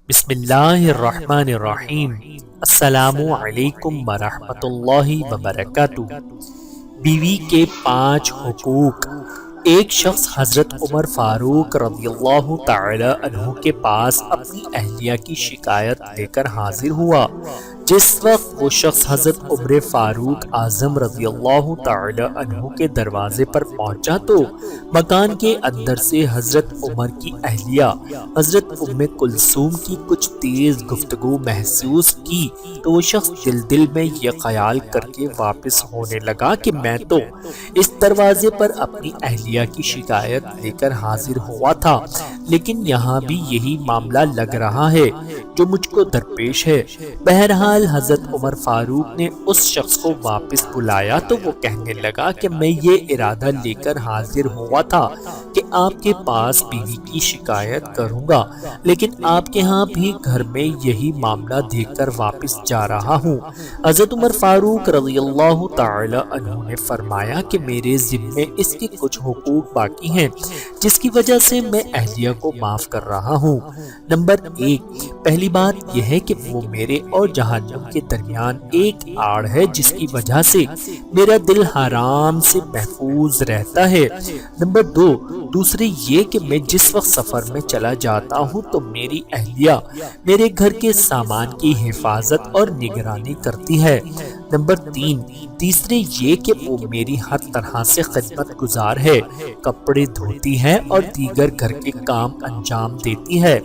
بسم اللہ الرحمن الرحیم۔ السلام علیکم ورحمۃ اللہ وبرکاتہ۔ بیوی کے 5 حقوق۔ ایک شخص حضرت عمر فاروق رضی اللہ تعالی عنہ کے پاس اپنی اہلیہ کی شکایت لے کر حاضر ہوا۔ جس وقت وہ شخص حضرت عمر فاروق اعظم رضی اللہ تعالی عنہ کے دروازے پر پہنچا تو مکان کے اندر سے حضرت عمر کی اہلیہ حضرت ام کلثوم کی کچھ تیز گفتگو محسوس کی تو وہ شخص دل میں یہ خیال کر کے واپس ہونے لگا کہ میں تو اس دروازے پر اپنی اہلیہ کی شکایت لے کر حاضر ہوا تھا، لیکن یہاں بھی یہی معاملہ لگ رہا ہے جو مجھ کو درپیش ہے۔ بہرحال حضرت عمر فاروق نے اس شخص کو واپس بلایا تو وہ کہنے لگا کہ میں یہ ارادہ لے کر حاضر ہوا تھا کہ آپ کے پاس بیوی کی شکایت کروں گا، لیکن آپ کے ہاں بھی گھر میں یہی معاملہ دیکھ کر واپس جا رہا ہوں۔ حضرت عمر فاروق رضی اللہ تعالی عنہ نے فرمایا کہ میرے ذمے اس کے کچھ حقوق باقی ہیں جس کی وجہ سے میں اہلیہ کو معاف کر رہا ہوں۔ نمبر 1، پہلی بات یہ ہے کہ وہ میرے اور جہنم کے درمیان ایک آڑ ہے جس کی وجہ سے میرا دل حرام سے محفوظ رہتا ہے۔ نمبر 2، دوسرے یہ کہ میں جس وقت سفر میں چلا جاتا ہوں تو میری اہلیہ میرے گھر کے سامان کی حفاظت اور نگرانی کرتی ہے۔ نمبر 3، تیسرے یہ کہ وہ میری ہر طرح سے خدمت گزار ہے، کپڑے دھوتی ہے اور دیگر گھر کے کام انجام دیتی ہے۔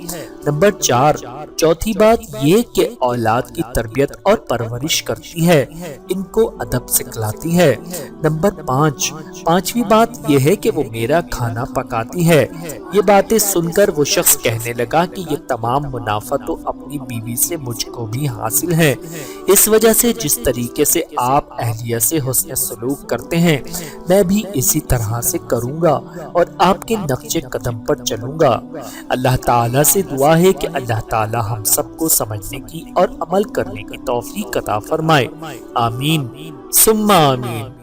نمبر 4، چوتھی بات یہ کہ اولاد کی تربیت اور پرورش کرتی ہے، ان کو ادب سکھلاتی ہے۔ نمبر 5، پانچویں بات یہ ہے کہ وہ میرا کھانا پکاتی ہے۔ یہ باتیں سن کر وہ شخص کہنے لگا کہ یہ تمام منافع تو اپنی بیوی سے مجھ کو بھی حاصل ہے، اس وجہ سے جس طریقے سے آپ اہلیہ سے حسن سلوک کرتے ہیں میں بھی اسی طرح سے کروں گا اور آپ کے نقش قدم پر چلوں گا۔ اللہ تعالیٰ سے دعا ہے کہ اللہ تعالیٰ ہم سب کو سمجھنے کی اور عمل کرنے کی توفیق عطا فرمائے۔ آمین ثم آمین۔